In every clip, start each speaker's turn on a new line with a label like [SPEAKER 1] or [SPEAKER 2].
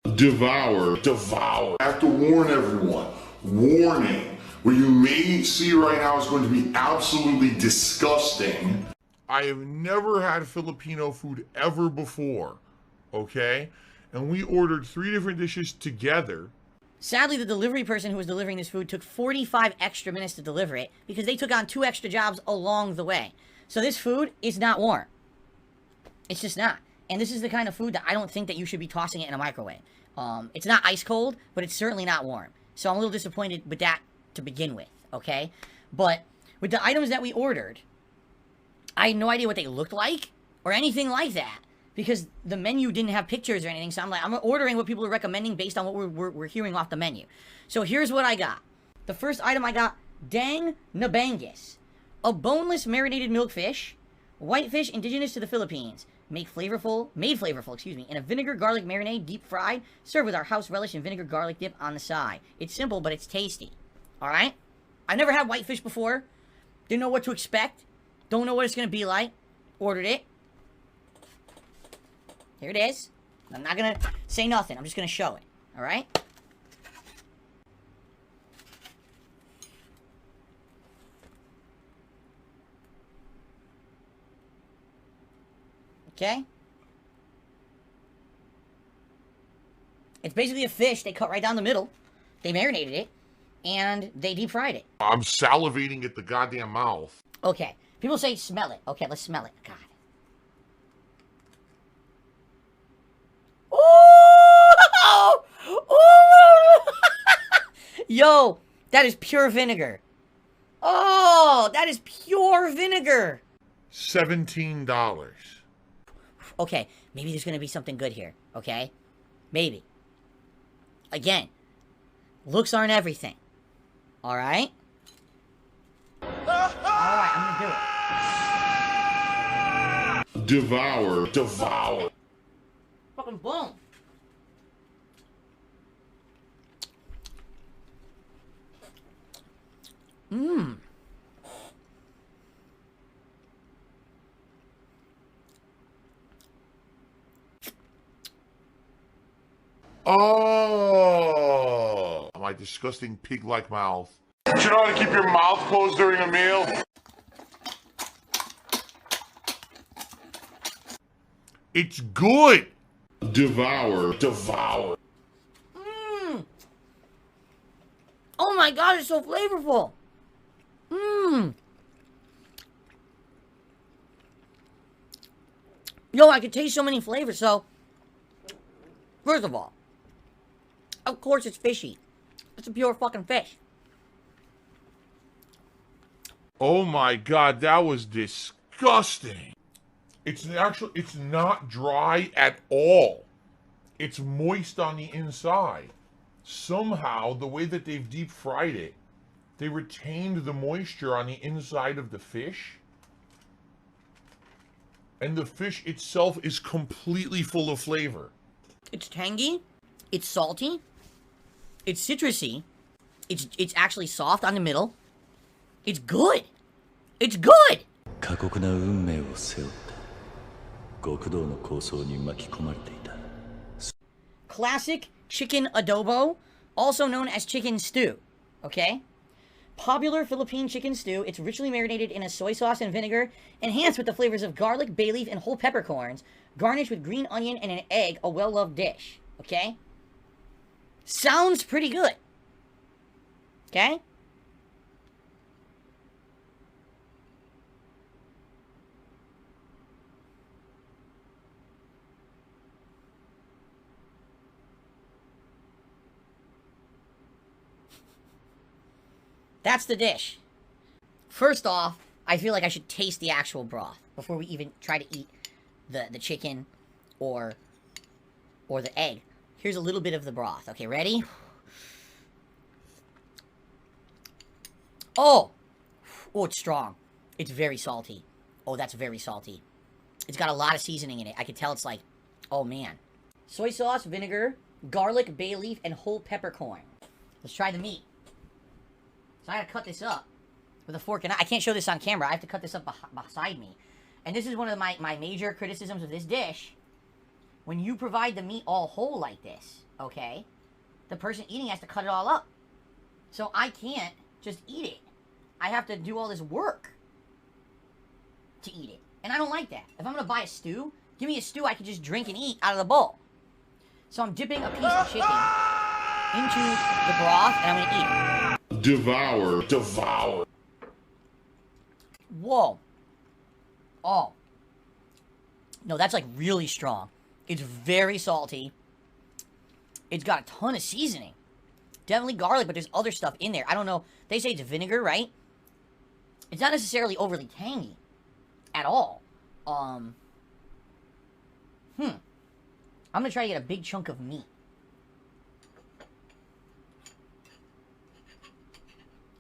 [SPEAKER 1] Devour. Devour. I have to warn everyone. Warning. What you may see right now is going to be absolutely disgusting. I have never had Filipino food ever before, okay? And we ordered 3 different dishes together.
[SPEAKER 2] Sadly, the delivery person who was delivering this food took 45 extra minutes to deliver it because they took on 2 extra jobs along the way. So this food is not warm. It's just not. And this is the kind of food that I don't think that you should be tossing it in a microwave. It's not ice cold, but it's certainly not warm. So I'm a little disappointed with that to begin with, okay? But with the items that we ordered, I had no idea what they looked like or anything like that because the menu didn't have pictures or anything. So I'm ordering what people are recommending based on what we're hearing off the menu. So here's what I got. The first item I got, Dang Nabangus, a boneless marinated milkfish, whitefish indigenous to the Philippines. Made flavorful, in a vinegar garlic marinade, deep fried, served with our house relish and vinegar garlic dip on the side. It's simple, but it's tasty. Alright? I've never had whitefish before. Didn't know what to expect. Don't know what it's going to be like. Ordered it. Here it is. I'm not going to say nothing. I'm just going to show it. Alright? Okay? It's basically a fish they cut right down the middle. They marinated it. And they deep fried it.
[SPEAKER 1] I'm salivating at the goddamn mouth.
[SPEAKER 2] Okay. People say smell it. Okay, let's smell it. God. Oh! Oh! Yo, that is pure vinegar. Oh, that is pure vinegar.
[SPEAKER 1] $17.
[SPEAKER 2] Okay, maybe there's going to be something good here, okay? Maybe. Again, looks aren't everything. Alright? Alright, I'm going to do it.
[SPEAKER 1] Devour. Devour.
[SPEAKER 2] Fucking boom. Mmm.
[SPEAKER 1] Oh, my disgusting pig-like mouth. Do you know how to keep your mouth closed during a meal? It's good. Devour. Devour.
[SPEAKER 2] Mmm. Oh my god, it's so flavorful. Mmm. Yo, I could taste so many flavors. So, first of all, of course it's fishy. It's a pure fucking fish.
[SPEAKER 1] Oh my god, that was disgusting. It's not dry at all. It's moist on the inside. Somehow, the way that they've deep fried it, they retained the moisture on the inside of the fish. And the fish itself is completely full of flavor.
[SPEAKER 2] It's tangy. It's salty. It's citrusy. It's actually soft on the middle. It's good. It's good. Classic chicken adobo, also known as chicken stew. Okay? Popular Philippine chicken stew. It's richly marinated in a soy sauce and vinegar, enhanced with the flavors of garlic, bay leaf, and whole peppercorns, garnished with green onion and an egg, a well-loved dish. Okay? Sounds pretty good. Okay? That's the dish. First off, I feel like I should taste the actual broth before we even try to eat the chicken or the egg. Here's a little bit of the broth. Okay, ready? Oh! Oh, it's strong. It's very salty. Oh, that's very salty. It's got a lot of seasoning in it. I can tell it's like, oh man. Soy sauce, vinegar, garlic, bay leaf, and whole peppercorn. Let's try the meat. So I gotta cut this up with a fork and knife. I can't show this on camera. I have to cut this up beside me. And this is one of my major criticisms of this dish, when you provide the meat all whole like this, okay, the person eating has to cut it all up. So I can't just eat it. I have to do all this work to eat it. And I don't like that. If I'm going to buy a stew, give me a stew I can just drink and eat out of the bowl. So I'm dipping a piece of chicken into the broth, and I'm going to eat it.
[SPEAKER 1] Devour. Devour.
[SPEAKER 2] Whoa. Oh. No, that's like really strong. It's very salty. It's got a ton of seasoning. Definitely garlic, but there's other stuff in there. I don't know. They say it's vinegar, right? It's not necessarily overly tangy at all. I'm going to try to get a big chunk of meat.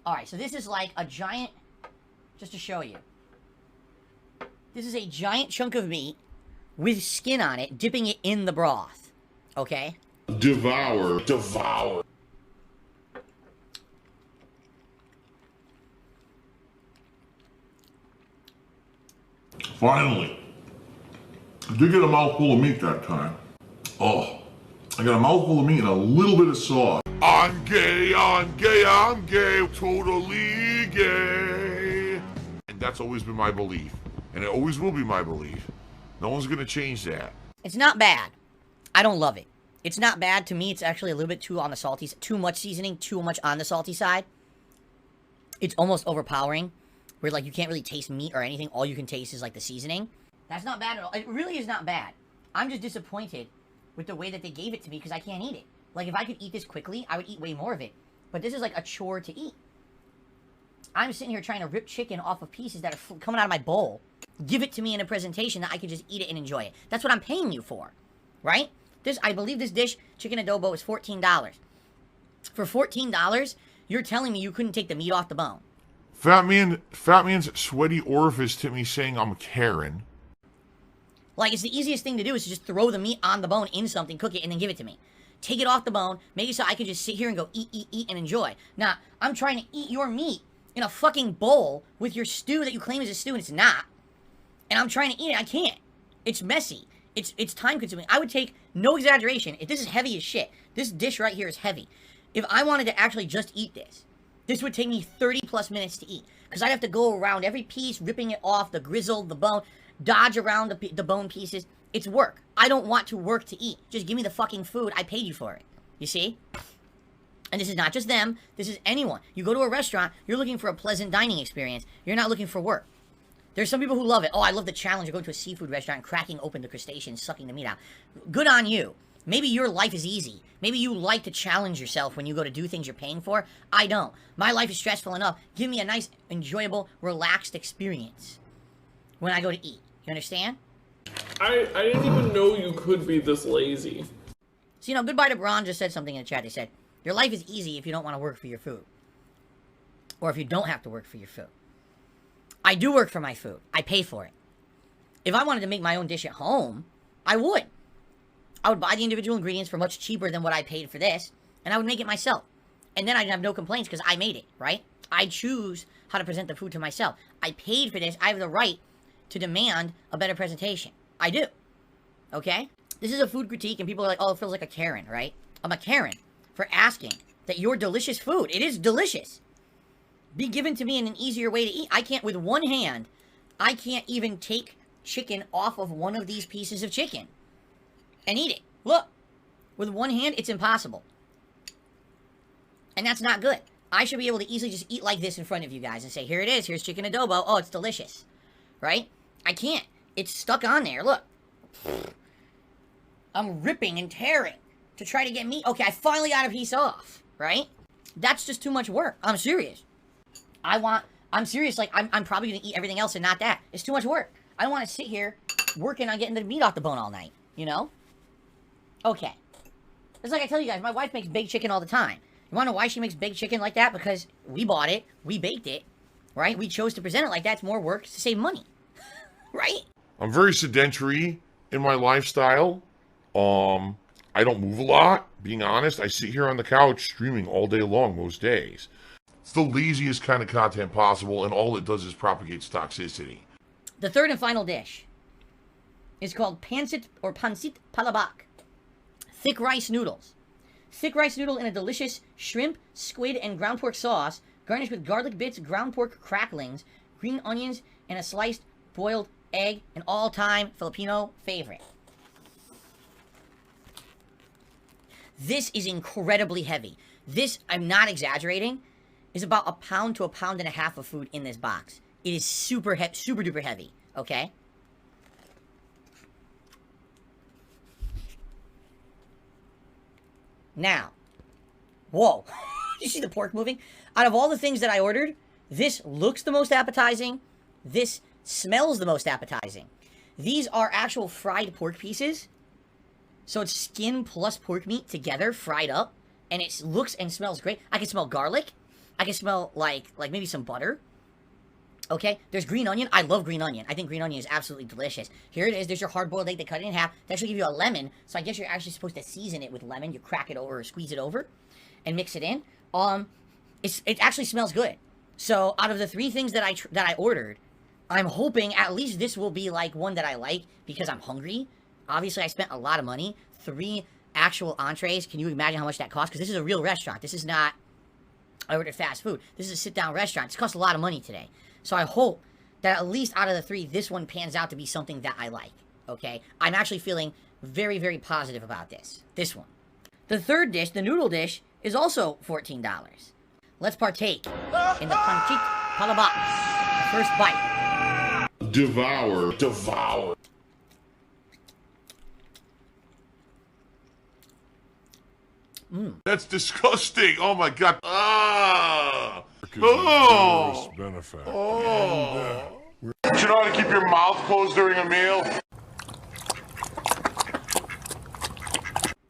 [SPEAKER 2] Alright, so this is like a giant... Just to show you. This is a giant chunk of meat with skin on it, dipping it in the broth. Okay?
[SPEAKER 1] Devour. Devour. Finally. I did get a mouthful of meat that time. Oh. I got a mouthful of meat and a little bit of sauce. I'm gay, I'm gay, I'm gay, totally gay. And that's always been my belief. And it always will be my belief. No one's gonna change that.
[SPEAKER 2] It's not bad. I don't love it. It's not bad. To me, it's actually a little bit too on the salty side. Too much seasoning, too much on the salty side. It's almost overpowering. Where, like, you can't really taste meat or anything. All you can taste is, like, the seasoning. That's not bad at all. It really is not bad. I'm just disappointed with the way that they gave it to me because I can't eat it. Like, if I could eat this quickly, I would eat way more of it. But this is, like, a chore to eat. I'm sitting here trying to rip chicken off of pieces that are coming out of my bowl. Give it to me in a presentation that I can just eat it and enjoy it. That's what I'm paying you for. Right? I believe this dish, chicken adobo, is $14. For $14, you're telling me you couldn't take the meat off the bone.
[SPEAKER 1] Fat man's sweaty orifice to me saying I'm Karen.
[SPEAKER 2] Like, it's the easiest thing to do is to just throw the meat on the bone in something, cook it, and then give it to me. Take it off the bone, make it so I can just sit here and go eat, eat, eat, and enjoy. Now, I'm trying to eat your meat in a fucking bowl with your stew that you claim is a stew and it's not. And I'm trying to eat it. I can't. It's messy. It's time consuming. I would take, no exaggeration, if this is heavy as shit, this dish right here is heavy. If I wanted to actually just eat this, this would take me 30 plus minutes to eat. Because I'd have to go around every piece, ripping it off, the grizzle, the bone, dodge around the bone pieces. It's work. I don't want to work to eat. Just give me the fucking food. I paid you for it. You see? And this is not just them. This is anyone. You go to a restaurant, you're looking for a pleasant dining experience. You're not looking for work. There's some people who love it. Oh, I love the challenge of going to a seafood restaurant, cracking open the crustaceans, sucking the meat out. Good on you. Maybe your life is easy. Maybe you like to challenge yourself when you go to do things you're paying for. I don't. My life is stressful enough. Give me a nice, enjoyable, relaxed experience when I go to eat. You understand?
[SPEAKER 3] I didn't even know you could be this lazy.
[SPEAKER 2] So, you know, Goodbye to Braun just said something in the chat. They said, your life is easy if you don't want to work for your food. Or if you don't have to work for your food. I do work for my food. I pay for it. If I wanted to make my own dish at home, I would. I would buy the individual ingredients for much cheaper than what I paid for this, and I would make it myself. And then I'd have no complaints because I made it, right? I choose how to present the food to myself. I paid for this. I have the right to demand a better presentation. I do. Okay? This is a food critique, and people are like, oh, it feels like a Karen, right? I'm a Karen for asking that your delicious food, it is delicious, be given to me in an easier way to eat. I can't, with one hand, I can't even take chicken off of one of these pieces of chicken and eat it. Look, with one hand, it's impossible. And that's not good. I should be able to easily just eat like this in front of you guys and say, here it is, here's chicken adobo. Oh, it's delicious. Right? I can't. It's stuck on there. Look. I'm ripping and tearing to try to get meat. Okay, I finally got a piece off. Right? That's just too much work. I'm serious. I'm serious. Like, I'm probably going to eat everything else and not that. It's too much work. I don't want to sit here working on getting the meat off the bone all night. You know? Okay. It's like I tell you guys, my wife makes baked chicken all the time. You want to know why she makes baked chicken like that? Because we bought it, we baked it, right? We chose to present it like that. It's more work to save money, right?
[SPEAKER 1] I'm very sedentary in my lifestyle. I don't move a lot, being honest. I sit here on the couch streaming all day long most days. It's the laziest kind of content possible, and all it does is propagates toxicity.
[SPEAKER 2] The third and final dish is called Pancit or Pancit palabak. Thick rice noodles. Thick rice noodle in a delicious shrimp, squid, and ground pork sauce, garnished with garlic bits, ground pork cracklings, green onions, and a sliced boiled egg, an all-time Filipino favorite. This is incredibly heavy. This, I'm not exaggerating, is about 1 pound to 1.5 pounds of food in this box. It is super duper heavy, okay? Now, whoa, you see the pork moving? Out of all the things that I ordered, this looks the most appetizing. This smells the most appetizing. These are actual fried pork pieces. So it's skin plus pork meat together, fried up. And it looks and smells great. I can smell garlic. I can smell like maybe some butter. Okay, there's green onion. I love green onion. I think green onion is absolutely delicious. Here it is. There's your hard-boiled egg. They cut it in half. They actually give you a lemon. So I guess you're actually supposed to season it with lemon. You crack it over or squeeze it over and mix it in. It actually smells good. So out of the 3 things that I ordered, I'm hoping at least this will be like one that I like because I'm hungry. Obviously, I spent a lot of money. 3 actual entrees. Can you imagine how much that cost? Because this is a real restaurant. This is not, I ordered fast food. This is a sit-down restaurant. This costs a lot of money today. So I hope that at least out of the 3, this one pans out to be something that I like, okay? I'm actually feeling very, very positive about this one. The third dish, the noodle dish, is also $14. Let's partake in the Pancit palabak. The first bite.
[SPEAKER 1] Devour. Devour. That's disgusting. Oh my god. Ah. Oh.
[SPEAKER 4] Benefit.
[SPEAKER 1] Oh. Don't you know how to keep your mouth closed during a meal?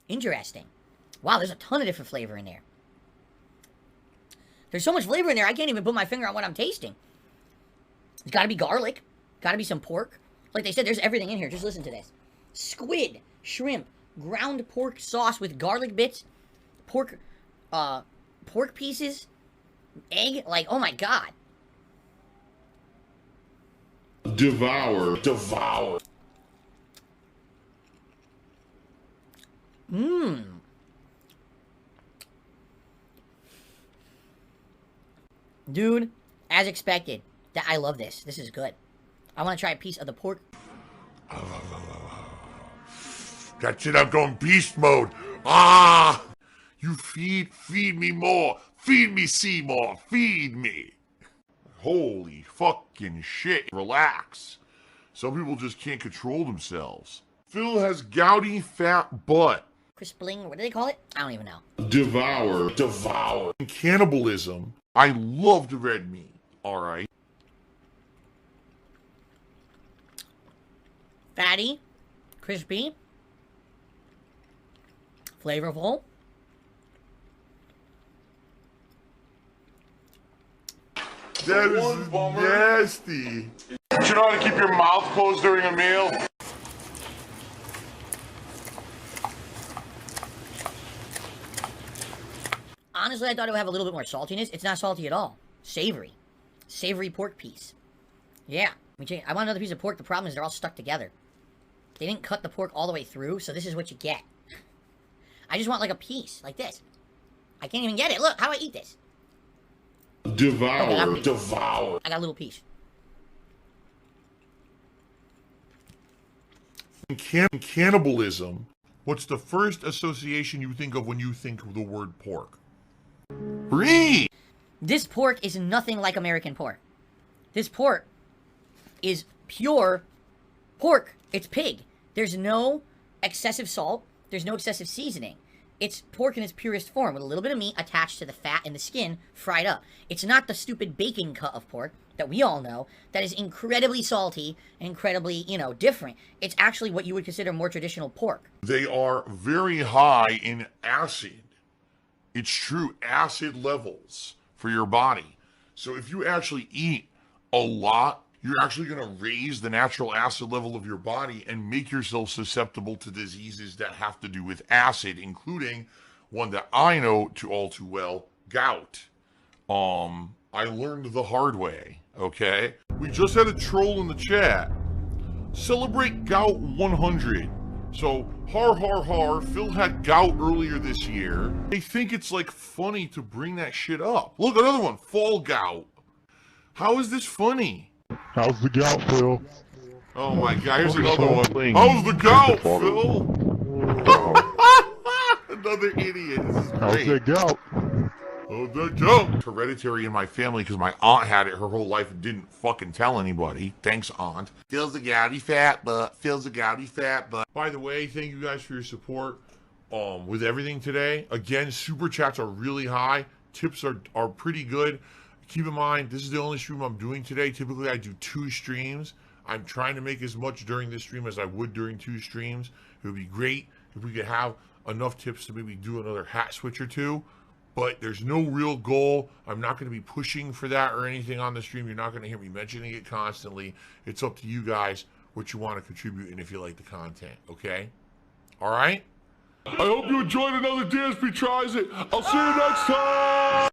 [SPEAKER 2] Interesting. Wow, there's a ton of different flavor in there. There's so much flavor in there, I can't even put my finger on what I'm tasting. There's gotta be garlic. Gotta be some pork. Like they said, there's everything in here. Just listen to this. Squid, shrimp, ground pork sauce with garlic bits, pork pieces, egg. Like, oh my god.
[SPEAKER 1] Devour. Devour.
[SPEAKER 2] Mmm. Dude, as expected, that I love this. This is good. I want to try a piece of the pork.
[SPEAKER 1] That's it, I'm going beast mode. Ah! You feed me more. Feed me, Seymour. Feed me. Holy fucking shit. Relax. Some people just can't control themselves. Phil has gouty fat butt.
[SPEAKER 2] Crispling, what do they call it? I don't even know.
[SPEAKER 1] Devour. Devour. Cannibalism. I loved red meat. Alright.
[SPEAKER 2] Fatty. Crispy. Flavorful.
[SPEAKER 1] That is nasty. Don't you know how to keep your mouth closed during a meal?
[SPEAKER 2] Honestly, I thought it would have a little bit more saltiness. It's not salty at all. Savory. Savory pork piece. Yeah. I want another piece of pork. The problem is they're all stuck together. They didn't cut the pork all the way through, so this is what you get. I just want like a piece, like this. I can't even get it. Look, how do I eat this?
[SPEAKER 1] Devour.
[SPEAKER 2] Okay,
[SPEAKER 1] Devour.
[SPEAKER 2] I got a little piece.
[SPEAKER 1] Cannibalism. What's the first association you think of when you think of the word pork? Breathe.
[SPEAKER 2] This pork is nothing like American pork. This pork is pure pork. It's pig. There's no excessive salt. There's no excessive seasoning. It's pork in its purest form with a little bit of meat attached to the fat and the skin fried up. It's not the stupid bacon cut of pork that we all know that is incredibly salty and incredibly, different. It's actually what you would consider more traditional pork.
[SPEAKER 1] They are very high in acid. It's true, acid levels for your body. So if you actually eat a lot, you're actually going to raise the natural acid level of your body and make yourself susceptible to diseases that have to do with acid, including one that I know all too well, gout. I learned the hard way, okay? We just had a troll in the chat Celebrate Gout 100. So, har har har, Phil had gout earlier this year. They think it's like funny to bring that shit up. Look, another one, fall gout. How is this funny?
[SPEAKER 4] How's the gout, Phil?
[SPEAKER 1] Oh my god, here's
[SPEAKER 4] Focus
[SPEAKER 1] another
[SPEAKER 4] on
[SPEAKER 1] one.
[SPEAKER 4] playing
[SPEAKER 1] How's the gout,
[SPEAKER 4] Grand Theft
[SPEAKER 1] Phil? Another idiot. This is
[SPEAKER 4] How's
[SPEAKER 1] great.
[SPEAKER 4] that gout?
[SPEAKER 1] Oh, the gout. Hereditary in my family because my aunt had it her whole life and didn't fucking tell anybody. Thanks, aunt. Phil's a gouty fat butt. Phil's a gouty fat butt. By the way, thank you guys for your support with everything today. Again, super chats are really high. Tips are pretty good. Keep in mind, this is the only stream I'm doing today. Typically, I do 2 streams. I'm trying to make as much during this stream as I would during 2 streams. It would be great if we could have enough tips to maybe do another hat switch or 2. But there's no real goal. I'm not going to be pushing for that or anything on the stream. You're not going to hear me mentioning it constantly. It's up to you guys what you want to contribute and if you like the content, okay? All right? I hope you enjoyed another DsP Tries It. I'll see you next time!